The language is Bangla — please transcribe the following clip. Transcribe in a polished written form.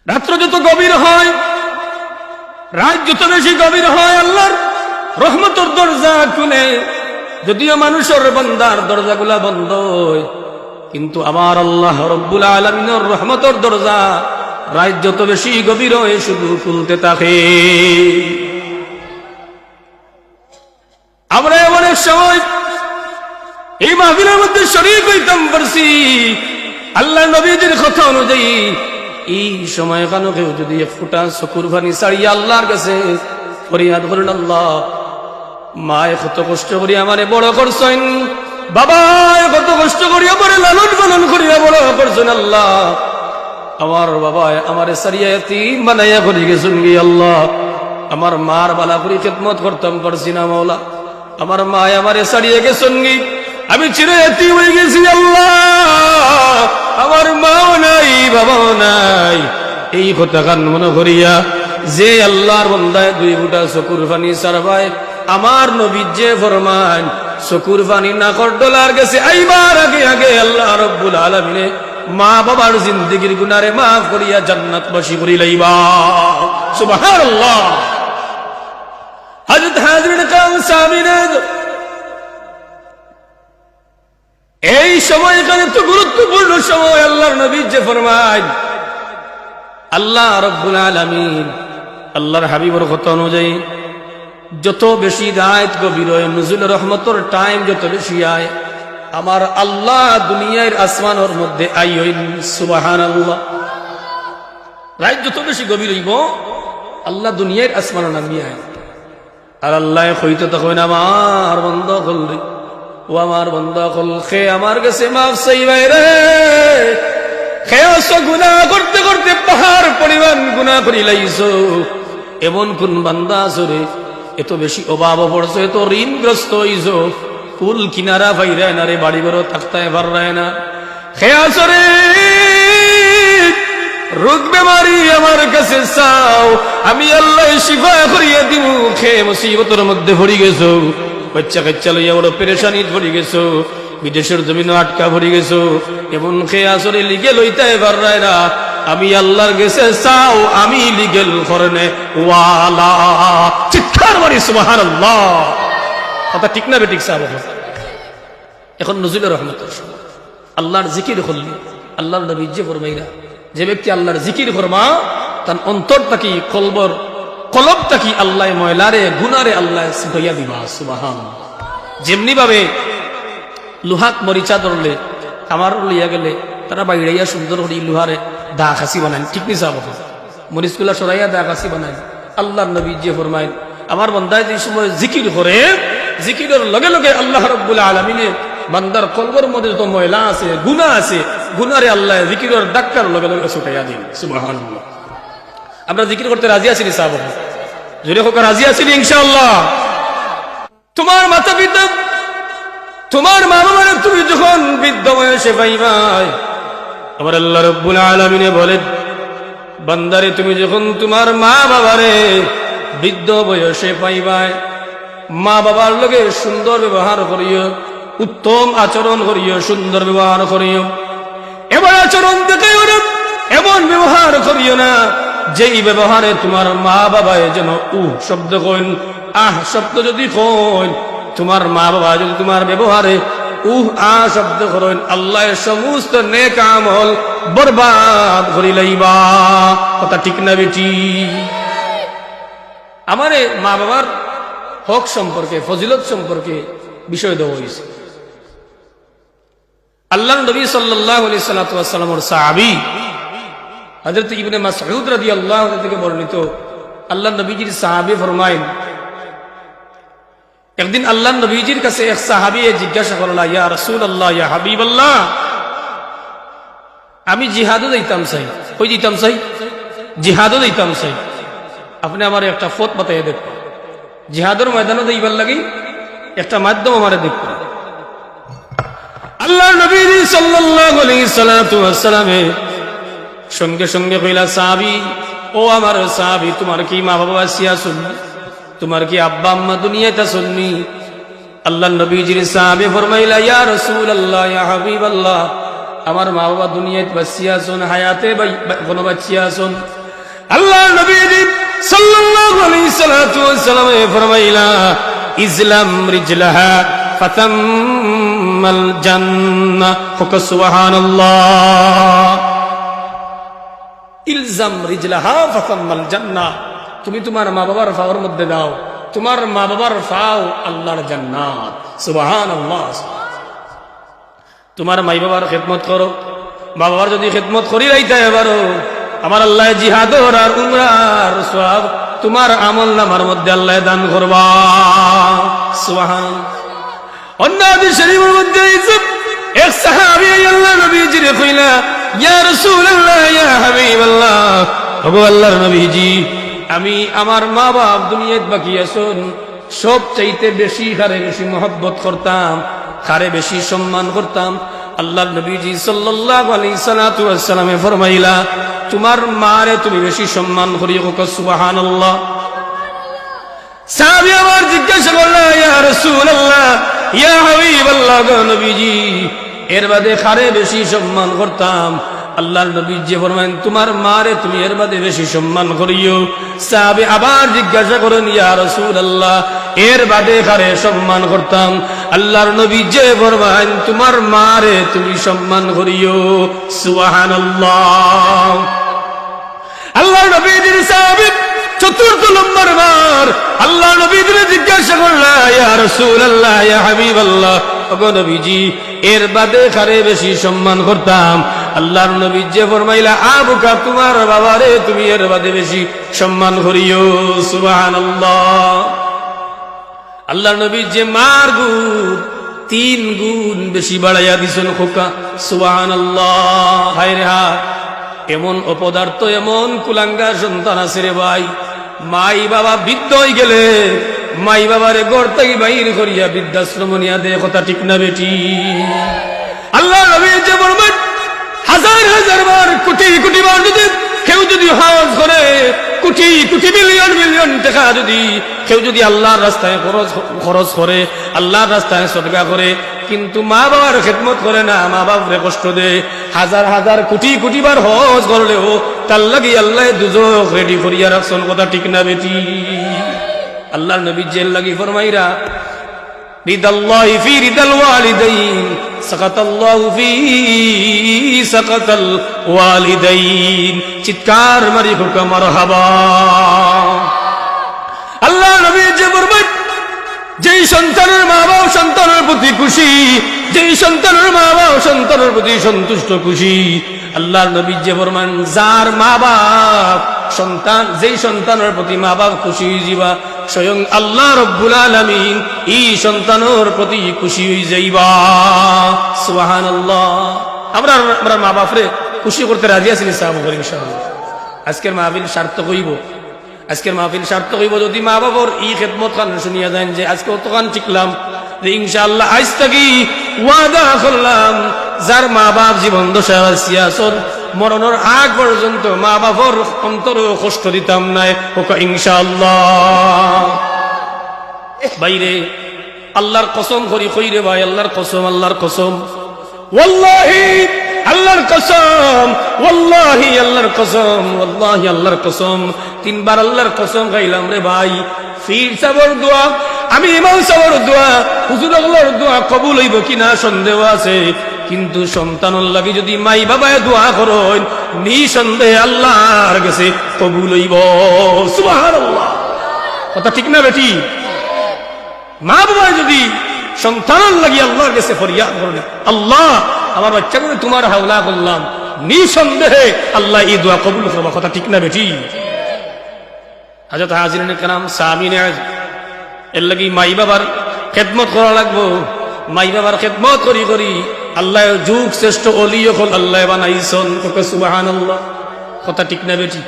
রাত্র যত গভীর হয়, রাত যত বেশি গভীর হয়, আল্লাহর রহমতের দরজা খুলে। যদিও মানুষের বান্দার দরজাগুলা বন্ধ হয়, কিন্তু আমার আল্লাহ রব্বুল আলামিনের রহমতের দরজা রাত যত বেশি গভীর হয় শুধু খুলতে থাকে। আমরা অনেক সময় এই মাহফিলের মধ্যে শরীক হইতাম পারছি আল্লাহ নবীজির কথা অনুযায়ী। এই সময় কানো কেউ যদি এক ফুটা চকুর পানি ছাড়িয়ে আল্লাহর কাছে ফরিয়াদ করেন, আল্লাহ মায়ে কত কষ্ট করি আমারে বড় করছেন, বাবা কত কষ্ট করি আমারে লালন পালন করিয়া বড় করছেন, আল্লাহ আমার বাবা আমারে সারিয়া এতিম বানাইয়া করি গেছেন গি, আল্লাহ আমার মার বালা করি খেদমত করতাম পারছি না মাওলা, আমার মা আমারে সারিয়ে গেছেন গি, আমি চির এতিম হয়ে গেছি, আল্লাহ আমার মাও নাই বাবাও নাই। এই কথা কান মনে করিয়া যে আল্লাহর বান্দায় দুই ফুটা চকুর পানি ছাড়বায়, আমার নবী যে ফরমান চকুর পানি নাকর ডলার গেছে আইবার আগে আগে আল্লাহ রব্বুল আলামিনে মা বাবার জিন্দেগির গুনারে মাফ করিয়া জান্নাতবাসী করি লইবা। সুবহানাল্লাহ। হযরত হাজরিন কাম সামিনের এই সময় এখানে তো গুরুত্বপূর্ণ সময়, আল্লাহর নবী যে ফরমান, আল্লাহ রব্বুল আলামিন আল্লাহর হাবিবের কথা অনুযায়ী যত বেশি রাত গভীর হয়, নুজুল রহমতের টাইম যত বেশি আয়, আমার আল্লাহ দুনিয়ার আসমানের মধ্যে আই হইন। সুবহানাল্লাহ। রাত যত বেশি গভীর হইব আল্লাহ দুনিয়ার আসমানের নামিয়ে আয়, আর আল্লাহ হইতে তখন আমার বন্ধ করল, ও আমার বন্ধা কল খে আমার কাছে মাফ চাইবাই রে, খেয়াছ গুনাহ করতে করতে পাহাড় পরিমাণ গুনাহ করি লাইছো। এমন কোন বান্দা আছে রে এত বেশি অভাব পড়ছে, এত ঋণগ্রস্ত হইছো, কুল কিনারা পাইরে না রে, বাড়ি ঘর থাকতায় পাররায় না, খেয়াছ রে রোগ বেমারি আমার কাছে চাও, আমি আল্লাহ শিফা করিয়া দিব। খে মুসিবতের মধ্যে পড়ি গেছো, বাচ্চা কাচ্চা লইয়া বড় পেরেশানি পড়ি গেছো, বিদেশের জমিনও আটকা পড়ি গেছো, এমন খেয়ে আসরে লিগে লইতে পারায় না, আমি আল্লাহর গেছে চাও, আমি লিগেল করনে ওয়ালা। চিৎকার মারি সুবহানাল্লাহ। কথা ঠিক না বেঠিক সাহেব? এখন নজরুলের রহমতের সময়, আল্লাহর জিকির করলি, আল্লাহর নবী যে ফরমাইরা যে ব্যক্তি আল্লাহর জিকির ফরমা তার অন্তরটা কি কলবটা কি আল্লাহ ময়লারে গুনারে আল্লাহ হইয়া দিবা। সুবহানাল্লাহ। যেমনি ভাবে লোহাত মরিচা ধরলে আমার লইয়া গেলে তারা বাইরাইয়া সুন্দর করে লোহারে দা খাসি বানায়, ঠিক নি যাব মরিচগুলা সরাইয়া দা খাসি বানায়। আল্লাহর নবী যে ফরমায় আমার বান্দায় যে সময় জিকির করে, জিকিরের লগে লগে আল্লাহ রাব্বুল আলামিনের বান্দার কলবের মধ্যে যত ময়লা আছে, গুনাহ আছে, গুনারে আল্লাহ জিকিরের ডাক্তার লগে লগে ছুটাইয়া দিন। সুবহানাল্লাহ। আমরা জিকির করতে রাজি আছি নি সাহাব? জোরে হোক রাজি আছি ইনশাআল্লাহ। তোমার মাতা পিতা, তোমার মা বাবারে তুমি যখন বৃদ্ধ বয়সে পাইবাই, আমার আল্লাহ রাব্বুল আলামিনে বলেন বান্দারে তুমি যখন তোমার মা বাবারে বৃদ্ধ বয়সে পাইবাই, মা বাবার লগে সুন্দর ব্যবহার করিও, উত্তম আচরণ করিও, সুন্দর ব্যবহার করিও। এবার আচরণ দেখাইও না, এমন ব্যবহার করিও না যেই ব্যবহারে তোমার মা বাবায় যেন শব্দ কইন, শব্দ যদি কইন, তোমার মা বাবা যদি তোমার ব্যবহারে শব্দ করেন, আল্লাহ সমস্ত নেক আমল বরবাদ করি লইবা। কথা ঠিক না বেটি? আমারে মা বাবার হক সম্পর্কে, ফজিলত সম্পর্কে বিষয় দেওয়া হয়েছে। আল্লাহর নবী সাল্লাল্লাহু আলাইহি ওয়াসাল্লামের সাহাবী হযরত ইবনে মাসউদ রাদিয়াল্লাহু আনহু থেকে বর্ণিত, আল্লাহর নবীজির সাহাবী ফরমায়েন, একদিন আল্লাহর নবীজির কাছে এক সাহাবী জিজ্ঞাসা করল, ইয়া রাসূলুল্লাহ, ইয়া হাবিবাল্লাহ, আমি জিহাদে যাইতাম চাই, কই যাইতাম চাই? জিহাদে যাইতাম চাই, আপনি আমার একটা পথ বাতাইয়া দেন। জিহাদের ময়দানে যাইবার লাগি একটা মাধ্যম আমারে দেখবেন। আল্লাহর নবী সাল্লাল্লাহু আলাইহি ওয়াসাল্লামে সঙ্গে সঙ্গে কইলা, সাহাবী, ও আমার সাহাবী, তোমার কি মা বাবা আসিয়া শুননি? তোমার কি আব্বা আম্মা দুনিয়াতে শুননি? আল্লাহর নবীজির সাহাবী ফরমাইলা, ইয়া রাসূলুল্লাহ, ইয়া হাবিবাল্লাহ, আমার মা বাবা দুনিয়াতে বাঁচিয়া আছেন, হায়াতে কোনো বাঁচিয়া আছেন। আল্লাহ নবী সাল্লাল্লাহু আলাইহি সাল্লাতু ওয়াসসালাম ফরমাইলা ইসলাম রিজলাহা ফাতাম্মাল জান্নাহ। সুবহানাল্লাহ। ইলজাম রিজলাহা ফাতাম্মাল জান্নাহ। তুমি তোমার মা বাবার পাওয়ার মধ্যে দাও, তোমার মা বাবার পাও আল্লাহর জান্নাত। সুবহানাল্লাহ। তোমার মাই বাবার খেদমত করো, মা বাবার যদি খেদমত করি রাইতে পারো, আমার আল্লাহ জিহাদর আর উমরার সওয়াব তোমার আমল নামার মধ্যে আল্লাহ দান করবা। সুবহানাল্লাহ। অন্য হাদিস শরীফের মধ্যে এক সাহাবী আল্লাহ নবীজিরে কইলা, ইয়া রাসূলুল্লাহ, ইয়া হাবিবাল্লাহ, ওগো আল্লাহর নবীজি, আমি আমার মা বাপ দুনিয়াতে বাকি আছেন, সব চাইতে বেশি কারে বেশি মহব্বত করতাম, কারে বেশি সম্মান করতাম। আল্লাহর নবীজি সাল্লাল্লাহু আলাইহি সাল্লাতু ওয়াসসালামে ফরমাইলা, তোমার মারে তুমি বেশি সম্মান করিও। সুবহানাল্লাহ। সাহাবী আমার জিজ্ঞাসা করলেন, ইয়া রাসূলুল্লাহ, ইয়া হাবিবাল্লাহ, গো নবীজি, এর বাদে কারে বেশি সম্মান করতাম? আল্লাহর নবী যে ফরমায়েন, তোমার মারে তুমি এর বাদে বেশি সম্মান করিও। সাহাবী আবার জিজ্ঞাসা করেন, ইয়া রাসূলুল্লাহ, এর বাদে কারে সম্মান করতাম? আল্লাহর নবী যে ফরমায়েন, তোমার মারে তুমি সম্মান করিও। সুবহানাল্লাহ। আল্লাহর নবীর সাহাবী চতুর্থ নম্বর বার আল্লাহ নবীকে জিজ্ঞাসা করলেন, ইয়া রাসূলুল্লাহ, ইয়া হাবিবাল্লাহ, ওগো নবীজি, এর বাদে কারে বেশি সম্মান করতাম? আল্লাহর নবী যে ফরমাইলা, আবুকা, তোমার বাবারে তুমি এর বাদে বেশি সম্মান করিও। সুবহানাল্লাহ। আল্লাহর নবী যে মার গুণ 3 গুণ বেশি বাড়াইয়া দিছেন খোকা। সুবহানাল্লাহ। হায় রে হায়, এমন অপদার্থ, এমন কুলাঙ্গার সন্তান আছে রে ভাই। মাই বাবা বৃদ্ধ হয়ে গেলে মাই বাবারে ঘর থেকে বাইর করিয়া বৃদ্ধাশ্রম নিয়া দে। কথা ঠিক না বেটি? আল্লাহ নবী যে বলবেন, হাজার হাজার বার, কোটি কোটি বার যদি কেউ যদি হজ করে, কোটি কোটি মিলিয়ন মিলিয়ন টাকা যদি কেউ যদি আল্লাহর রাস্তায় খরচ করে, আল্লাহর রাস্তায় সদকা করে, কিন্তু মা বাবার খেদমত করে না, মা বাবারে কষ্ট দেয়, হাজার হাজার কোটি কোটি বার হজ করলেও তার লাগি আল্লাহ দুজখ রেডি করিয়া রাখছেন। কথা ঠিক না বেটি? আল্লাহর নবী জেল লাগি ফরমাইরা, রিদাল্লাহি ফি রিদাল ওয়ালিদাইন, সাকাতাল্লাহু ফি সাকাতাল ওয়ালিদাইন। চিৎকার মারি হুকা মারহাবা। আল্লাহ নবী যে ফরমান, যেই সন্তানের মা বাবা সন্তানের প্রতি খুশি, যেই সন্তানের মা বাবা সন্তানের প্রতি সন্তুষ্ট খুশি, আল্লাহর নবী যে ফরমান, যার মা বাপ সন্তান, যেই সন্তানের প্রতি মা বাপ খুশি হয়ে যাবা, স্বয়ং আল্লাহ রব্বুল আলামিন এই সন্তানের প্রতি খুশি হয়ে যাইবা। সুবহানাল্লাহ। আমরা মা বাপরে খুশি করতে রাজি আছি ইনশাআল্লাহ। ইনশাআল্লাহ আজকের মাহফিল সার্থক হইব। আজকের মাহফিল সার্থক হইব যদি মা বাবার এই খেদমত খান শুনিয়া দেন যে আজকে অতখান শিখলাম যে ইনশাআল্লাহ আজ থেকে ওয়াদা করলাম, যার মা বাপ জীবন দশায় আসিয়া আসন, মরণের আগ পর্যন্ত মা বাবার অন্তরে কষ্ট দিতাম নাই। ওকে ইনশাআল্লাহ। বাইরে আল্লাহর কসম করি কইরে ভাই, আল্লাহর কসম, আল্লাহর কসম, ওয়াল্লাহি আল্লাহর কসম, ওয়াল্লাহি আল্লাহর কসম, ওয়াল্লাহি আল্লাহর কসম, 3 বার আল্লাহর কসম খাইলাম রে ভাই। ফির সাবর দোয়া, আমি ইমাম সাবর দোয়া, হুজুর আল্লাহর দোয়া কবুল হইব কিনা সন্দেহ আছে, কিন্তু সন্তানের লাগি যদি মাই বাবায় দোয়া করেন, নিঃসন্দেহে আল্লাহর কাছে কবুল হইব। সুবহানাল্লাহ। কথা ঠিক না বেটি? মা বাবায় যদি সন্তানের লাগি আল্লাহর কাছে ফরিয়াদ করেন, আল্লাহ আমার বাচ্চা করে তোমার হাওলা করলাম, নিঃসন্দেহে আল্লাহ এই দোয়া কবুল করবা। কথা ঠিক না বেটি? হযরত হাজিরিন کرام সামিন, এর লাগি মাই বাবার খেদমত করা লাগবো। মাই বাবার খেদমত করি করি আল্লাহ যুগ শ্রেষ্ঠ ওলি হল আল্লাহ বানাইছেন। সুবহানাল্লাহ। কথা ঠিক না বেটি?